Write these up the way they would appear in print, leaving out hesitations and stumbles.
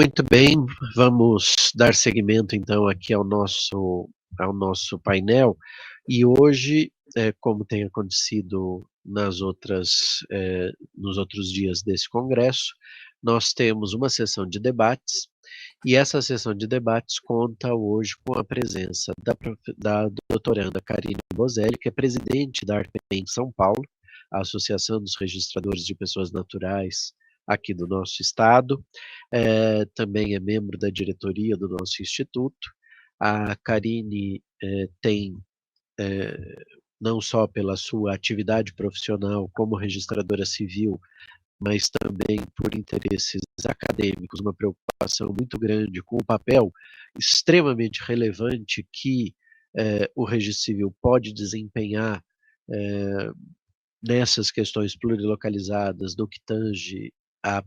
Muito bem, vamos dar seguimento então aqui ao nosso painel. E hoje, como tem acontecido nos outros dias desse congresso, nós temos uma sessão de debates, e essa sessão de debates conta hoje com a presença da doutoranda Karine Bozelli, que é presidente da ARPEM São Paulo, a Associação dos Registradores de Pessoas Naturais aqui do nosso estado. Também é membro da diretoria do nosso instituto. A Karine tem, não só pela sua atividade profissional como registradora civil, mas também por interesses acadêmicos, uma preocupação muito grande com o papel extremamente relevante que o registro civil pode desempenhar nessas questões plurilocalizadas, no que tange ao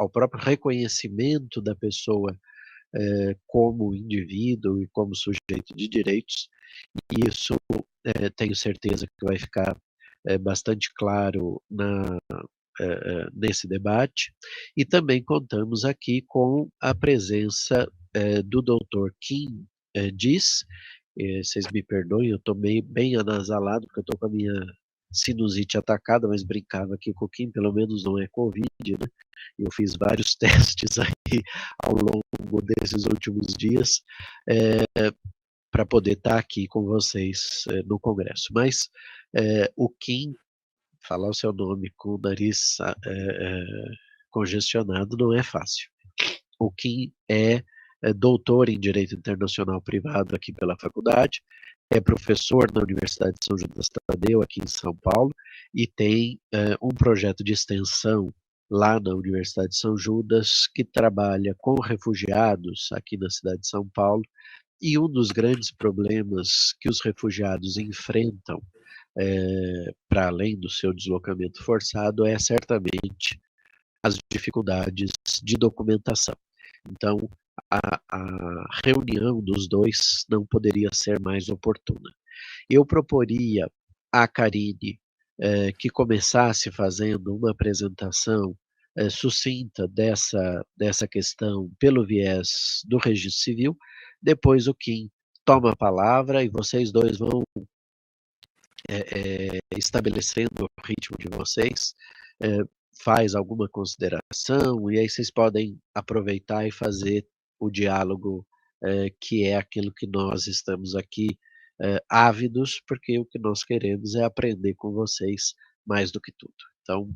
próprio reconhecimento da pessoa como indivíduo e como sujeito de direitos, e isso tenho certeza que vai ficar bastante claro nesse debate. E também contamos aqui com a presença do Dr. Kim Diz. Vocês me perdoem, eu estou bem anasalado, porque eu estou com a minha sinusite atacada, mas brincava aqui com o Kim, pelo menos não é Covid, né? Eu fiz vários testes aí ao longo desses últimos dias para poder estar aqui com vocês no Congresso. Mas o Kim, falar o seu nome com o nariz congestionado não é fácil. O Kim é doutor em Direito Internacional Privado aqui pela faculdade, é professor na Universidade de São Judas Tadeu, aqui em São Paulo, e tem um projeto de extensão lá na Universidade de São Judas, que trabalha com refugiados aqui na cidade de São Paulo, e um dos grandes problemas que os refugiados enfrentam, para além do seu deslocamento forçado, é certamente as dificuldades de documentação. Então, a reunião dos dois não poderia ser mais oportuna. Eu proporia à Karine que começasse fazendo uma apresentação sucinta dessa questão pelo viés do registro civil, depois o Kim toma a palavra e vocês dois vão estabelecendo o ritmo de vocês, faz alguma consideração, e aí vocês podem aproveitar e fazer o diálogo, que é aquilo que nós estamos aqui ávidos, porque o que nós queremos é aprender com vocês mais do que tudo. Então,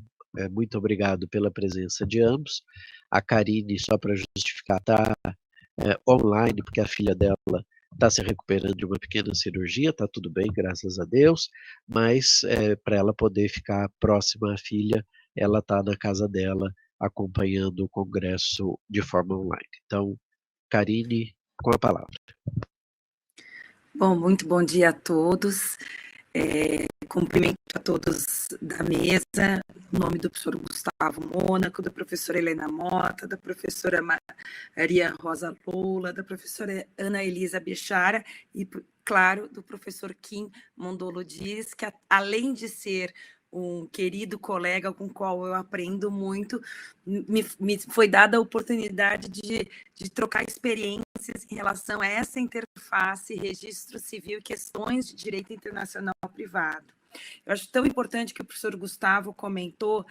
muito obrigado pela presença de ambos. A Karine, só para justificar, está online, porque a filha dela está se recuperando de uma pequena cirurgia, está tudo bem, graças a Deus, mas para ela poder ficar próxima à filha, ela está na casa dela, acompanhando o congresso de forma online. Então, Karine, com a palavra. Bom, muito bom dia a todos. Cumprimento a todos da mesa, em nome do professor Gustavo Mônaco, da professora Helena Mota, da professora Maria Rosa Lula, da professora Ana Elisa Bichara e, claro, do professor Kim Mondolo Dias, que além de ser um querido colega com o qual eu aprendo muito, me foi dada a oportunidade de trocar experiências em relação a essa interface, registro civil e questões de direito internacional privado. Eu acho tão importante que o professor Gustavo comentou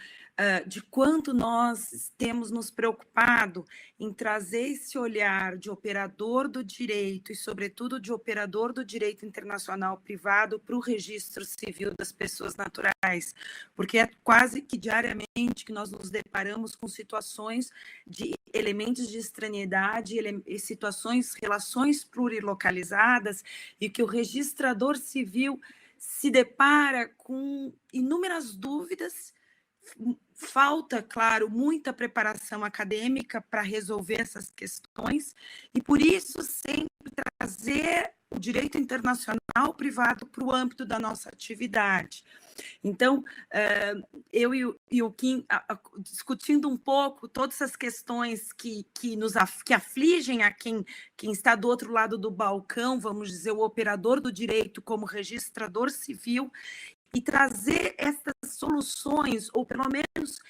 de quanto nós temos nos preocupado em trazer esse olhar de operador do direito e, sobretudo, de operador do direito internacional privado para o registro civil das pessoas naturais, porque é quase que diariamente que nós nos deparamos com situações de elementos de estranhidade, situações, relações plurilocalizadas, e que o registrador civil se depara com inúmeras dúvidas. Falta, claro, muita preparação acadêmica para resolver essas questões, e por isso sempre trazer o direito internacional privado para o âmbito da nossa atividade. Então, eu e o Kim, discutindo um pouco todas essas questões que afligem a quem está do outro lado do balcão, vamos dizer, o operador do direito como registrador civil, e trazer essas soluções, ou pelo menos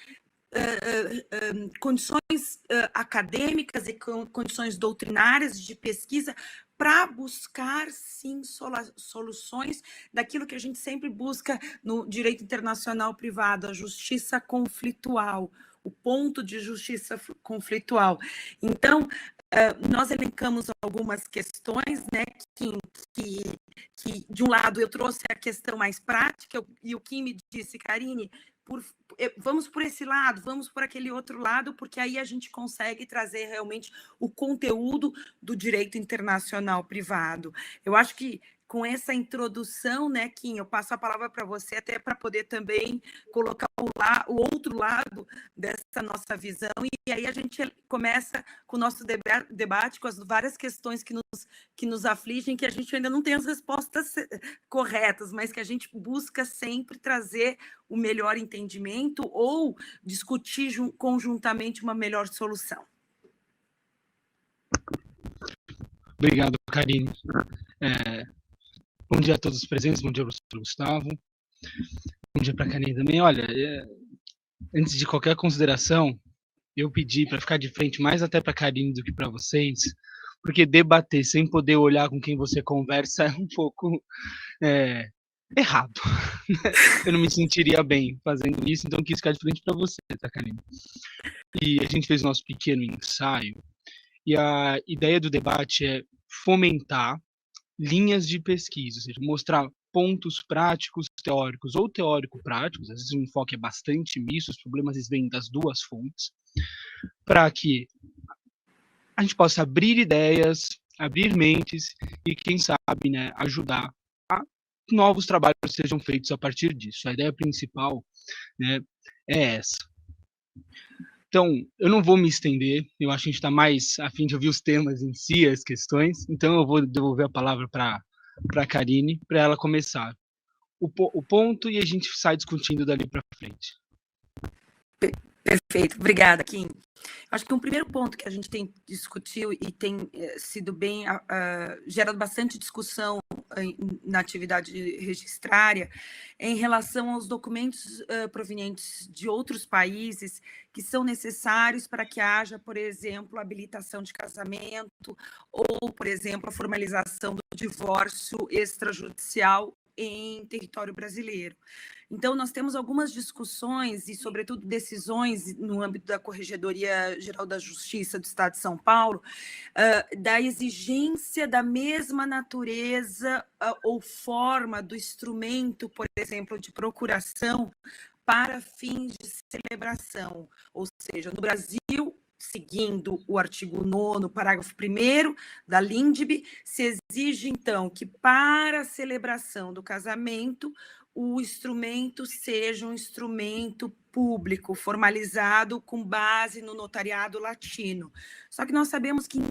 condições acadêmicas e condições doutrinárias de pesquisa para buscar, sim, soluções daquilo que a gente sempre busca no direito internacional privado, a justiça conflitual, o ponto de justiça conflitual. Então, nós elencamos algumas questões, né, que de um lado eu trouxe a questão mais prática, e o Kim me disse, Karine, vamos por esse lado, vamos por aquele outro lado, porque aí a gente consegue trazer realmente o conteúdo do direito internacional privado. Eu acho que com essa introdução, né, Kim, eu passo a palavra para você até para poder também colocar o outro lado dessa nossa visão, e aí a gente começa com o nosso debate, com as várias questões que nos afligem, que a gente ainda não tem as respostas corretas, mas que a gente busca sempre trazer o melhor entendimento ou discutir conjuntamente uma melhor solução. Obrigado, Karine. Bom dia a todos os presentes, bom dia, professor Gustavo. Bom dia para a Karine também. Olha, antes de qualquer consideração, eu pedi para ficar de frente mais até para a Karine do que para vocês, porque debater sem poder olhar com quem você conversa é um pouco errado. Eu não me sentiria bem fazendo isso, então eu quis ficar de frente para você, tá, Karine? E a gente fez o nosso pequeno ensaio, e a ideia do debate é fomentar linhas de pesquisa, ou seja, mostrar pontos práticos, teóricos ou teórico-práticos, às vezes o enfoque é bastante misto, os problemas eles vêm das duas fontes, para que a gente possa abrir ideias, abrir mentes e, quem sabe, né, ajudar a novos trabalhos sejam feitos a partir disso. A ideia principal, né, é essa. Então, eu não vou me estender, eu acho que a gente está mais a fim de ouvir os temas em si, as questões, então eu vou devolver a palavra para a Karine, para ela começar o ponto e a gente sai discutindo dali para frente. Perfeito, obrigada, Kim. Acho que um primeiro ponto que a gente tem discutido e tem sido bem, gerado bastante discussão na atividade registrária é em relação aos documentos provenientes de outros países que são necessários para que haja, por exemplo, habilitação de casamento ou, por exemplo, a formalização do divórcio extrajudicial em território brasileiro. Então, nós temos algumas discussões e, sobretudo, decisões no âmbito da Corregedoria Geral da Justiça do Estado de São Paulo, da exigência da mesma natureza ou forma do instrumento, por exemplo, de procuração para fins de celebração. Ou seja, no Brasil, seguindo o artigo 9º, parágrafo 1º da LINDB, se exige, então, que para a celebração do casamento, o instrumento seja um instrumento público, formalizado com base no notariado latino. Só que nós sabemos que em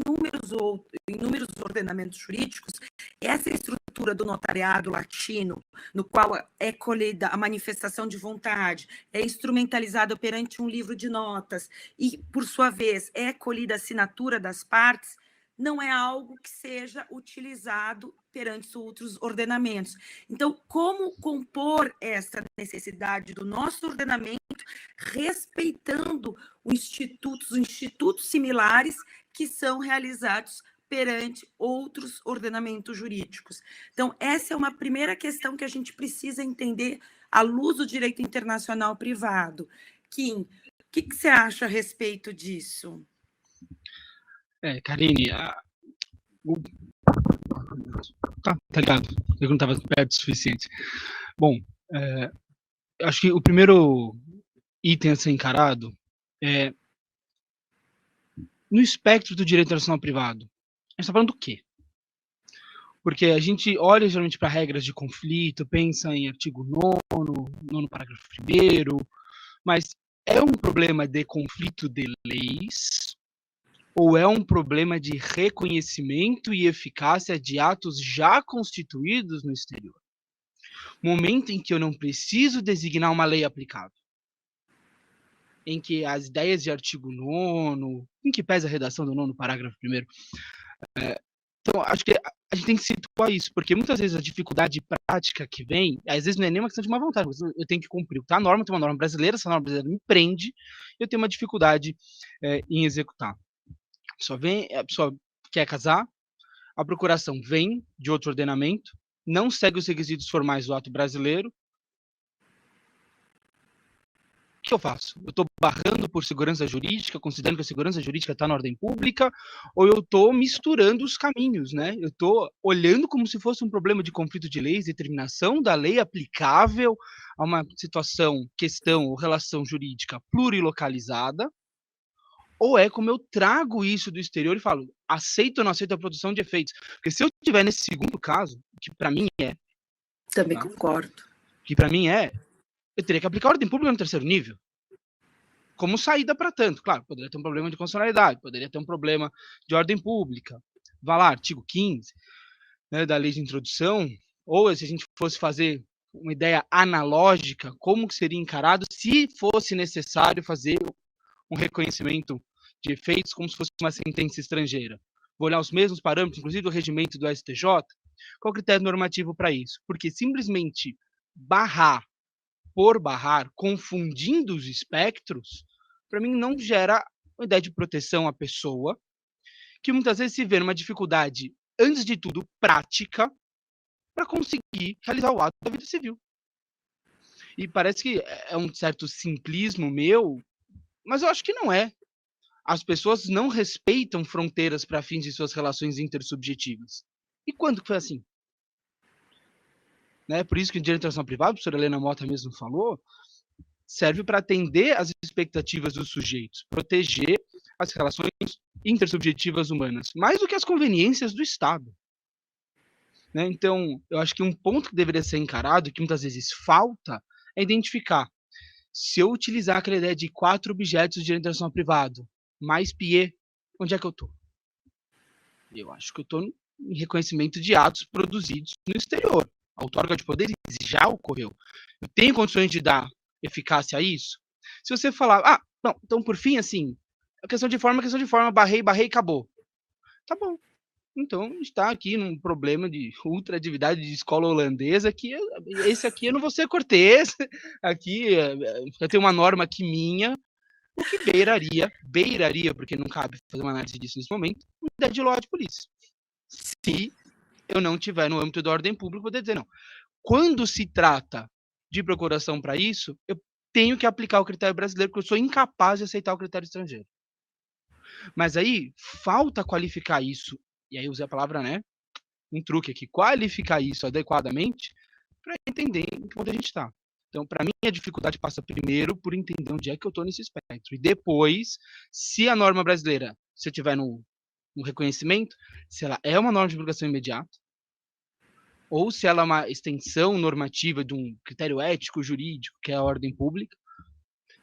inúmeros ordenamentos jurídicos, essa estrutura do notariado latino, no qual é colhida a manifestação de vontade, é instrumentalizada perante um livro de notas e, por sua vez, é colhida a assinatura das partes, não é algo que seja utilizado perante outros ordenamentos. Então, como compor essa necessidade do nosso ordenamento, respeitando os institutos similares que são realizados perante outros ordenamentos jurídicos. Então, essa é uma primeira questão que a gente precisa entender à luz do direito internacional privado. Kim, o que você acha a respeito disso? Karine, tá ligado, eu não estava perto o suficiente. Bom, acho que o primeiro item a ser encarado é no espectro do direito internacional privado. A gente está falando do quê? Porque a gente olha geralmente para regras de conflito, pensa em artigo 9º parágrafo 1º, mas é um problema de conflito de leis ou é um problema de reconhecimento e eficácia de atos já constituídos no exterior? Momento em que eu não preciso designar uma lei aplicável, em que as ideias de artigo 9º, em que pesa a redação do 9º parágrafo 1º, Então, acho que a gente tem que situar isso, porque muitas vezes a dificuldade prática que vem, às vezes não é nem uma questão de má vontade, mas eu tenho que cumprir. A norma tem uma norma brasileira, essa norma brasileira me prende, eu tenho uma dificuldade em executar. A pessoa quer casar, a procuração vem de outro ordenamento, não segue os requisitos formais do ato brasileiro. O que eu faço? Eu estou barrando por segurança jurídica, considerando que a segurança jurídica está na ordem pública, ou eu estou misturando os caminhos, né? Eu estou olhando como se fosse um problema de conflito de leis, determinação da lei aplicável a uma situação, questão ou relação jurídica plurilocalizada, ou é como eu trago isso do exterior e falo, aceito ou não aceito a produção de efeitos? Porque se eu estiver nesse segundo caso, que para mim é... Também tá? concordo. Que para mim é... eu teria que aplicar a ordem pública no terceiro nível. Como saída para tanto. Claro, poderia ter um problema de constitucionalidade, poderia ter um problema de ordem pública. Vá lá, artigo 15, né, da lei de introdução, ou se a gente fosse fazer uma ideia analógica, como que seria encarado se fosse necessário fazer um reconhecimento de efeitos como se fosse uma sentença estrangeira. Vou olhar os mesmos parâmetros, inclusive do regimento do STJ. Qual o critério normativo para isso? Porque simplesmente barrar por barrar, confundindo os espectros, para mim não gera uma ideia de proteção à pessoa, que muitas vezes se vê numa dificuldade, antes de tudo, prática, para conseguir realizar o ato da vida civil. E parece que é um certo simplismo meu, mas eu acho que não é. As pessoas não respeitam fronteiras para fins de suas relações intersubjetivas. E quando que foi assim? Né? Por isso que o direito internacional privado, a professora Helena Mota mesmo falou, serve para atender às expectativas dos sujeitos, proteger as relações intersubjetivas humanas, mais do que as conveniências do Estado. Né? Então, eu acho que um ponto que deveria ser encarado, que muitas vezes falta, é identificar se eu utilizar aquela ideia de 4 objetos de direito internacional privado, mais PIE, onde é que eu estou? Eu acho que eu estou em reconhecimento de atos produzidos no exterior. A outorga de poderes já ocorreu. Eu tenho condições de dar eficácia a isso? Se você falar, não, então por fim, assim, a questão de forma, barrei, acabou. Tá bom. Então, está aqui num problema de ultratividade de escola holandesa, que esse aqui eu não vou ser cortês, aqui eu tenho uma norma aqui minha, o que beiraria, porque não cabe fazer uma análise disso nesse momento, uma ideia de law de polícia. Se eu não tiver no âmbito da ordem pública, poder dizer não. Quando se trata de procuração para isso, eu tenho que aplicar o critério brasileiro, porque eu sou incapaz de aceitar o critério estrangeiro. Mas aí, falta qualificar isso, e aí usei a palavra, né, um truque aqui, qualificar isso adequadamente para entender em que ponto a gente está. Então, para mim, a dificuldade passa primeiro por entender onde é que eu estou nesse espectro. E depois, se a norma brasileira, se eu tiver no reconhecimento, se ela é uma norma de divulgação imediata, ou se ela é uma extensão normativa de um critério ético, jurídico, que é a ordem pública,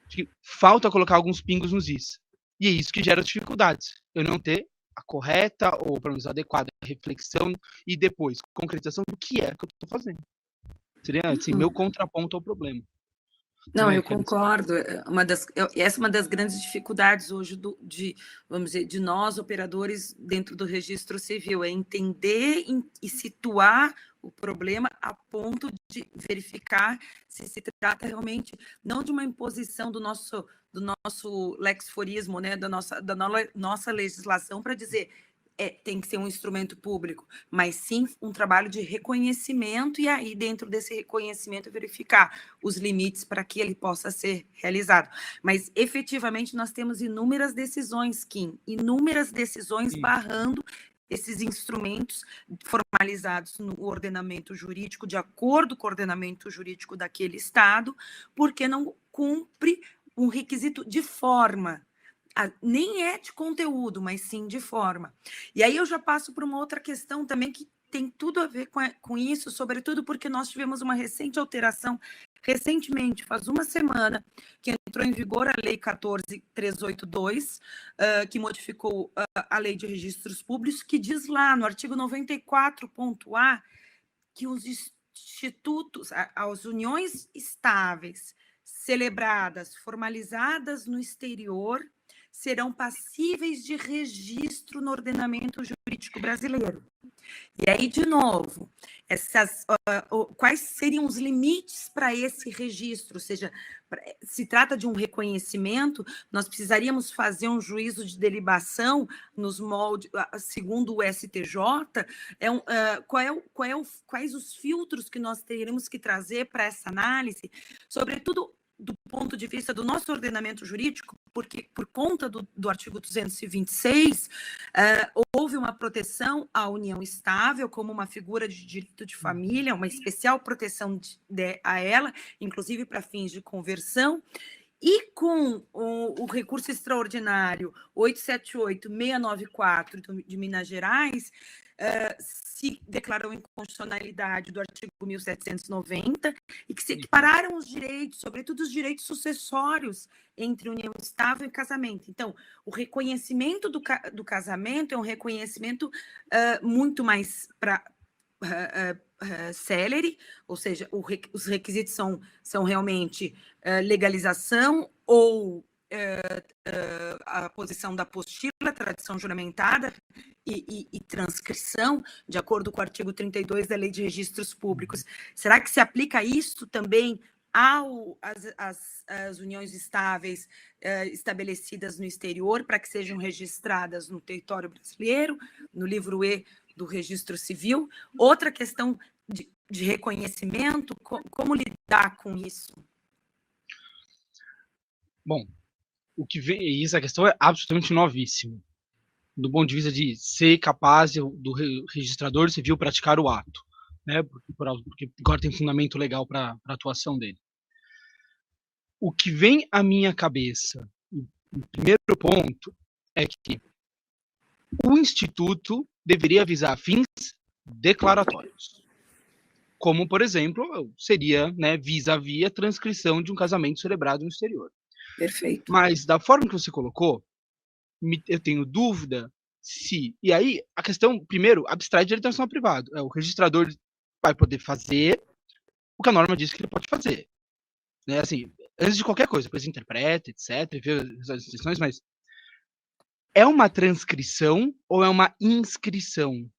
que falta colocar alguns pingos nos is. E é isso que gera dificuldades. Eu não ter a correta, ou pelo menos adequada reflexão, e depois concretização do que é que eu estou fazendo. Seria assim, meu contraponto ao problema. Não, eu concordo. Essa é uma das grandes dificuldades hoje vamos dizer, de nós, operadores dentro do registro civil, é entender e situar o problema a ponto de verificar se trata realmente não de uma imposição do nosso lexforismo, né, da nossa legislação para dizer tem que ser um instrumento público, mas sim um trabalho de reconhecimento e aí dentro desse reconhecimento verificar os limites para que ele possa ser realizado. Mas efetivamente nós temos inúmeras decisões, Kim, inúmeras decisões barrando esses instrumentos formalizados no ordenamento jurídico, de acordo com o ordenamento jurídico daquele Estado, porque não cumpre um requisito de forma. Nem é de conteúdo, mas sim de forma. E aí eu já passo para uma outra questão também que tem tudo a ver com isso, sobretudo porque nós tivemos uma recente alteração, recentemente, faz uma semana, que entrou em vigor a Lei 14.382, que modificou a Lei de Registros Públicos, que diz lá no artigo 94.a que os institutos, as uniões estáveis, celebradas, formalizadas no exterior, serão passíveis de registro no ordenamento jurídico brasileiro. E aí, de novo, quais seriam os limites para esse registro? Ou seja, se trata de um reconhecimento, nós precisaríamos fazer um juízo de delibação nos moldes, segundo o STJ, quais os filtros que nós teremos que trazer para essa análise, sobretudo do ponto de vista do nosso ordenamento jurídico, porque por conta do artigo 226, houve uma proteção à união estável como uma figura de direito de família, uma especial proteção a ela, inclusive para fins de conversão, e com o recurso extraordinário 878-694 de Minas Gerais, se declarou inconstitucionalidade do artigo 1790 e que se equipararam os direitos, sobretudo os direitos sucessórios entre união estável e casamento. Então, o reconhecimento do casamento é um reconhecimento muito mais célere, ou seja, os requisitos são realmente legalização ou a posição da apostila, tradição juramentada e transcrição, de acordo com o artigo 32 da Lei de Registros Públicos. Será que se aplica isso também às uniões estáveis estabelecidas no exterior, para que sejam registradas no território brasileiro, no livro E do Registro Civil? Outra questão de reconhecimento, como lidar com isso? Bom, essa questão é absolutamente novíssima, do ponto de vista de ser capaz do registrador civil praticar o ato, né? Porque agora tem fundamento legal para a atuação dele. O que vem à minha cabeça, o primeiro ponto, é que o Instituto deveria visar fins declaratórios, como, por exemplo, seria, né, vis-à-vis a transcrição de um casamento celebrado no exterior. Perfeito. Mas, da forma que você colocou, eu tenho dúvida se... E aí, a questão, primeiro, abstrai de direito internacional privado. O registrador vai poder fazer o que a norma diz que ele pode fazer. Né? Assim, antes de qualquer coisa, depois interpreta, etc., vê as restrições, mas é uma transcrição ou é uma inscrição,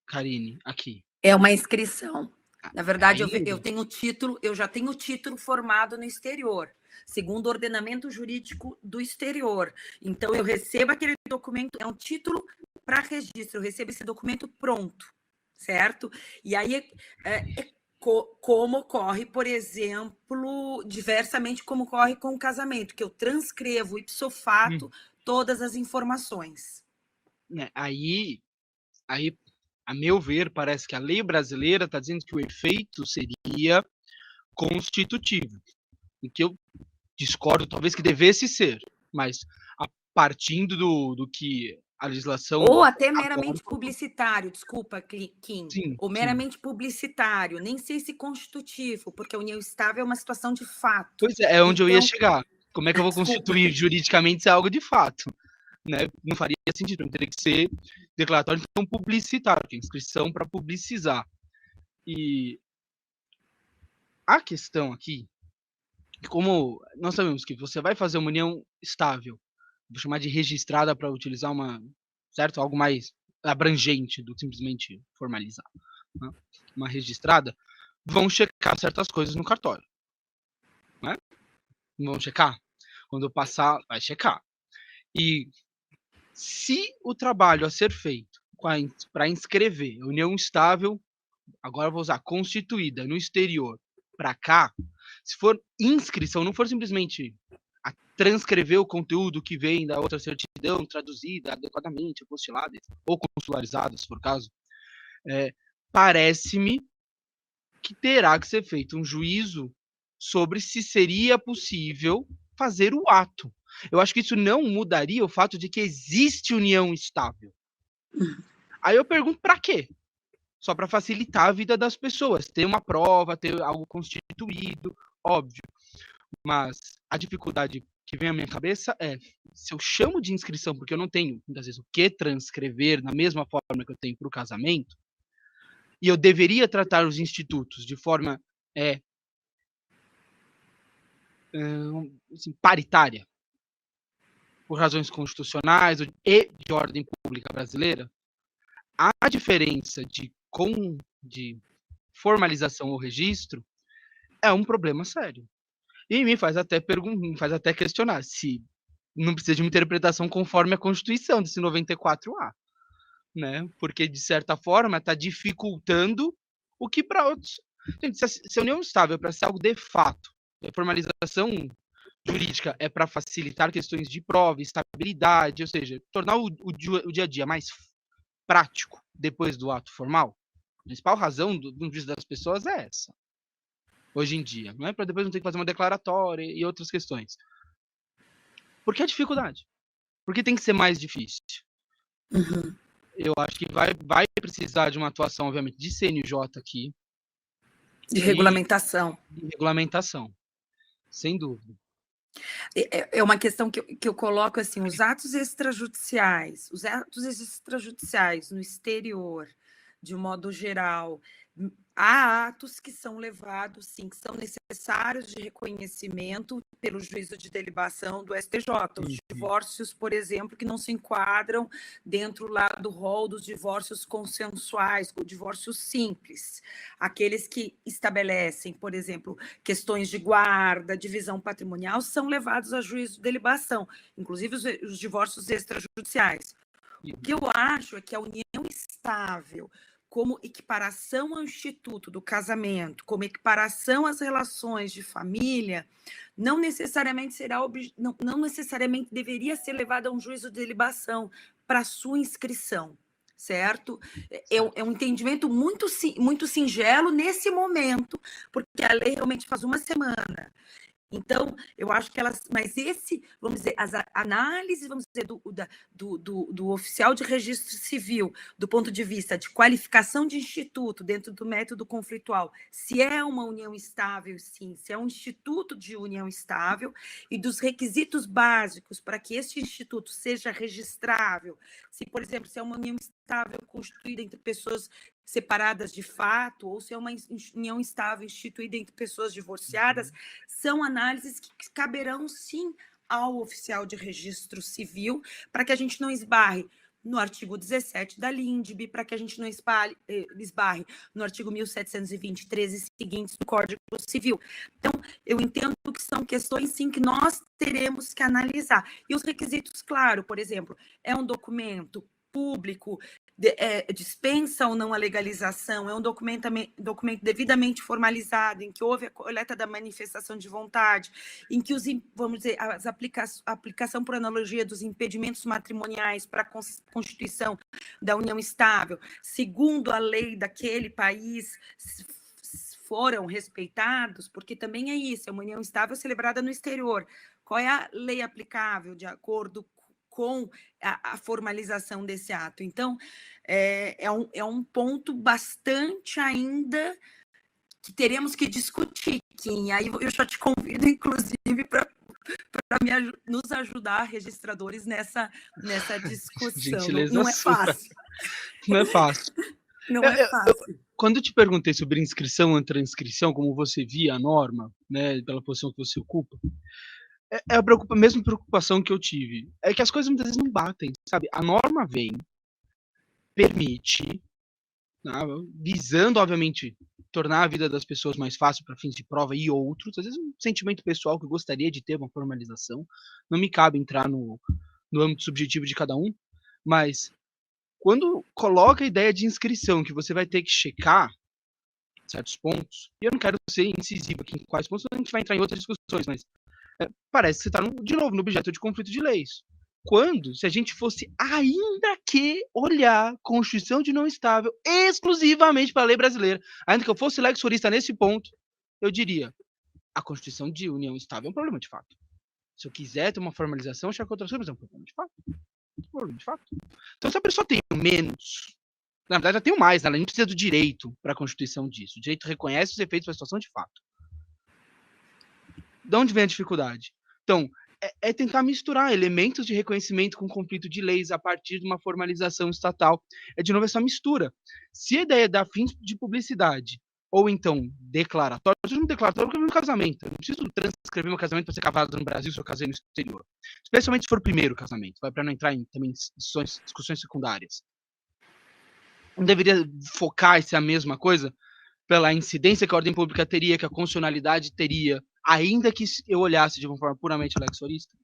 Karine, aqui? É uma inscrição. Na verdade, eu já tenho título formado no exterior, segundo o ordenamento jurídico do exterior. Então, eu recebo aquele documento, é um título para registro, eu recebo esse documento pronto, certo? E aí, como ocorre, por exemplo, diversamente como ocorre com o casamento, que eu transcrevo ipso facto todas as informações. Aí, a meu ver, parece que a lei brasileira está dizendo que o efeito seria constitutivo, o que eu discordo, talvez que devesse ser, mas partindo do que a legislação... Ou até meramente publicitário, desculpa, Kim, sim, ou meramente publicitário, nem sei se constitutivo, porque a união estável é uma situação de fato. Pois é onde eu ia chegar. Como é que eu vou constituir juridicamente se é algo de fato? Né? Não faria sentido, não teria que ser declaratório, então publicitário, que é inscrição para publicizar. E a questão aqui, como nós sabemos que você vai fazer uma união estável, vou chamar de registrada para utilizar algo mais abrangente do que simplesmente formalizar, né? Uma registrada, vão checar certas coisas no cartório, né? Não vão checar? Quando passar, vai checar. E se o trabalho a ser feito para inscrever união estável, agora eu vou usar constituída no exterior, para cá, se for inscrição, não for simplesmente a transcrever o conteúdo que vem da outra certidão, traduzida adequadamente, apostilada ou consularizada, se for o caso, parece-me que terá que ser feito um juízo sobre se seria possível fazer o ato. Eu acho que isso não mudaria o fato de que existe união estável. Aí eu pergunto, para quê? Só para facilitar a vida das pessoas, ter uma prova, ter algo constituído, óbvio. Mas a dificuldade que vem à minha cabeça é, se eu chamo de inscrição, porque eu não tenho, muitas vezes, o que transcrever da mesma forma que eu tenho para o casamento, e eu deveria tratar os institutos de forma assim, paritária, por razões constitucionais e de ordem pública brasileira, a diferença de formalização ou registro é um problema sério. E me faz até questionar se não precisa de uma interpretação conforme a Constituição desse 94A, né? Porque, de certa forma, está dificultando o que para outros... Gente, se a união estável é para ser algo de fato, a formalização jurídica é para facilitar questões de prova, estabilidade, ou seja, tornar o dia a dia mais prático depois do ato formal, a principal razão do juízo das pessoas é essa, hoje em dia, não é para depois não ter que fazer uma declaratória e outras questões. Por que a dificuldade? Porque tem que ser mais difícil. Uhum. Eu acho que vai precisar de uma atuação, obviamente, de CNJ aqui. De regulamentação. De regulamentação, sem dúvida. É uma questão que eu coloco assim, os atos extrajudiciais no exterior, de um modo geral, há atos que são levados, sim, que são necessários de reconhecimento pelo juízo de delibação do STJ. Os divórcios, por exemplo, que não se enquadram dentro lá do rol dos divórcios consensuais, o divórcio simples. Aqueles que estabelecem, por exemplo, questões de guarda, divisão patrimonial, são levados a juízo de delibação, inclusive os divórcios extrajudiciais. O que eu acho é que a união estável, como equiparação ao instituto do casamento, como equiparação às relações de família, não necessariamente não necessariamente deveria ser levada a um juízo de delibação para sua inscrição, certo? É um entendimento muito singelo nesse momento, porque a lei realmente faz uma semana. Então, eu acho que elas... Mas vamos dizer, as análises, vamos dizer, do oficial de registro civil, do ponto de vista de qualificação de instituto dentro do método conflitual, se é uma união estável, sim, se é um instituto de união estável, e dos requisitos básicos para que este instituto seja registrável, se, por exemplo, se é uma união estável constituída entre pessoas separadas de fato, ou se é uma união estável instituída entre pessoas divorciadas, são análises que caberão, sim, ao oficial de registro civil, para que a gente não esbarre no artigo 17 da LINDB, para que a gente não esbarre no artigo 1723 e seguintes do Código Civil. Então, eu entendo que são questões, sim, que nós teremos que analisar. E os requisitos, claro, por exemplo, é um documento público, dispensa ou não a legalização, é um documento devidamente formalizado, em que houve a coleta da manifestação de vontade, em que vamos dizer, a aplicação por analogia dos impedimentos matrimoniais para a constituição da união estável, segundo a lei daquele país, foram respeitados, porque também é isso, é uma união estável celebrada no exterior. Qual é a lei aplicável de acordo com a formalização desse ato? Então, é um ponto bastante ainda que teremos que discutir, Kim. Aí eu já te convido, inclusive, para nos ajudar, registradores, nessa discussão. Não é fácil. Não é fácil. Não é fácil. Quando eu te perguntei sobre inscrição ou transcrição, como você via a norma, né, pela posição que você ocupa, é a mesma preocupação que eu tive. É que as coisas muitas vezes não batem, sabe? A norma vem, permite, visando, obviamente, tornar a vida das pessoas mais fácil para fins de prova e outros. Às vezes um sentimento pessoal que eu gostaria de ter uma formalização. Não me cabe entrar no âmbito subjetivo de cada um, mas quando coloca a ideia de inscrição, que você vai ter que checar certos pontos, e eu não quero ser incisivo aqui em quais pontos, a gente vai entrar em outras discussões, mas parece que você está, de novo, no objeto de conflito de leis. Quando, se a gente fosse ainda que olhar Constituição de não estável exclusivamente para a lei brasileira, ainda que eu fosse lex jurista nesse ponto, eu diria, a Constituição de união estável é um problema de fato. Se eu quiser ter uma formalização, achar que outras coisas é um problema de fato. Então, se a pessoa tem menos, na verdade, já tem mais, ela nem precisa do direito para a Constituição disso. O direito reconhece os efeitos da situação de fato. De onde vem a dificuldade? Então, é tentar misturar elementos de reconhecimento com conflito de leis a partir de uma formalização estatal. De novo, essa mistura. Se a ideia da fins de publicidade ou então declaratório. Eu preciso de um declaratório porque é meu casamento. Eu não preciso transcrever meu casamento para ser casado no Brasil se eu casei no exterior. Especialmente se for o primeiro casamento, para não entrar em também discussões secundárias. Não deveria focar e ser a mesma coisa pela incidência que a ordem pública teria, que a constitucionalidade teria, ainda que eu olhasse de uma forma puramente lexorista.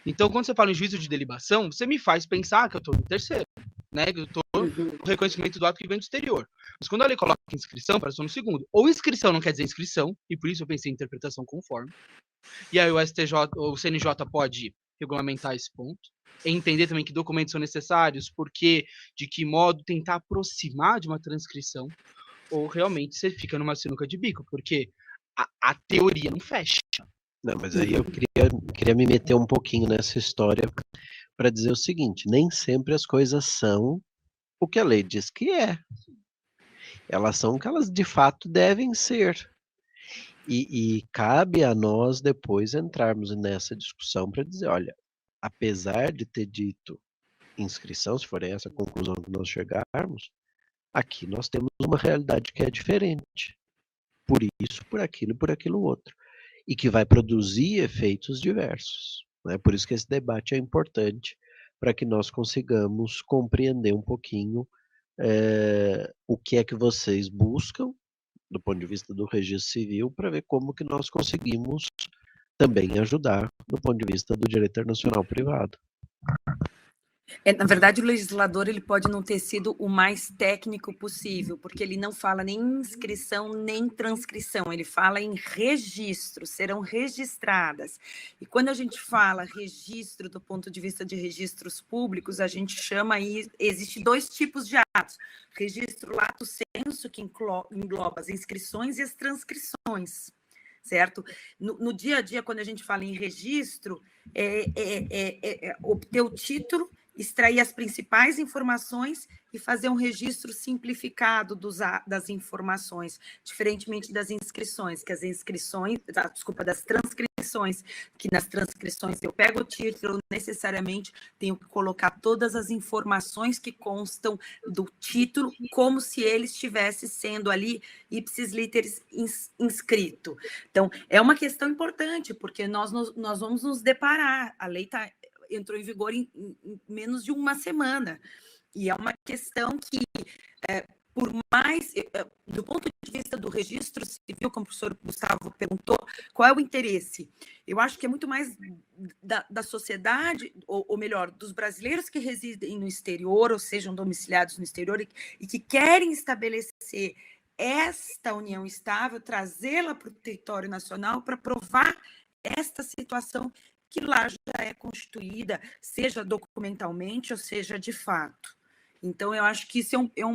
Então, quando você fala em juízo de delibação, você me faz pensar que eu estou no terceiro, né? Que eu estou no reconhecimento do ato que vem do exterior. Mas quando a lei coloca inscrição, parece que eu estou no segundo. Ou inscrição não quer dizer inscrição, e por isso eu pensei em interpretação conforme. E aí o STJ, ou o CNJ pode regulamentar esse ponto. E entender também que documentos são necessários, porque, de que modo tentar aproximar de uma transcrição, ou realmente você fica numa sinuca de bico, porque a teoria não fecha. Não, mas aí eu queria me meter um pouquinho nessa história para dizer o seguinte: nem sempre as coisas são o que a lei diz que é. Elas são o que elas de fato devem ser. E cabe a nós depois entrarmos nessa discussão para dizer, olha, apesar de ter dito inscrição, se for essa a conclusão que nós chegarmos, aqui nós temos uma realidade que é diferente. Por isso, por aquilo e por aquilo outro. E que vai produzir efeitos diversos. Né? Por isso que esse debate é importante, para que nós consigamos compreender um pouquinho o que é que vocês buscam, do ponto de vista do registro civil, para ver como que nós conseguimos também ajudar do ponto de vista do direito internacional privado. Na verdade, o legislador ele pode não ter sido o mais técnico possível, porque ele não fala nem inscrição nem transcrição, ele fala em registro, serão registradas. E quando a gente fala registro do ponto de vista de registros públicos, a gente chama aí, existe 2 tipos de atos: registro lato sensu, que engloba as inscrições e as transcrições. Certo? No dia a dia, quando a gente fala em registro, obter o título, extrair as principais informações e fazer um registro simplificado das informações, diferentemente das inscrições, que das transcrições, que nas transcrições eu pego o título, necessariamente tenho que colocar todas as informações que constam do título, como se ele estivesse sendo ali ipsis literis inscrito. Então, é uma questão importante, porque nós vamos nos deparar, a lei entrou em vigor em menos de uma semana, e é uma questão que, por mais, do ponto de vista do registro civil, como o professor Gustavo perguntou, qual é o interesse? Eu acho que é muito mais da sociedade, ou melhor, dos brasileiros que residem no exterior, ou sejam domiciliados no exterior, e que querem estabelecer esta união estável, trazê-la para o território nacional para provar esta situação que lá já é constituída, seja documentalmente ou seja de fato. Então, eu acho que isso é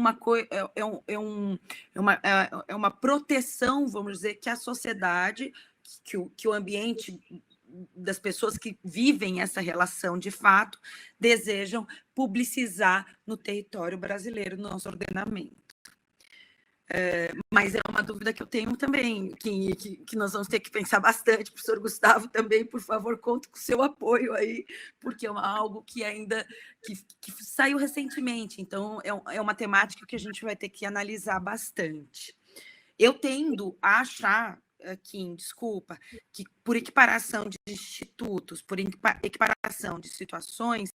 uma proteção, vamos dizer, que a sociedade, que o ambiente das pessoas que vivem essa relação de fato, desejam publicizar no território brasileiro, no nosso ordenamento. Mas é uma dúvida que eu tenho também, que nós vamos ter que pensar bastante. Professor Gustavo, também, por favor, conto com o seu apoio aí, porque é algo que ainda que saiu recentemente, então é uma temática que a gente vai ter que analisar bastante. Eu tendo a achar, Kim, desculpa, que por equiparação de institutos, por equiparação de situações,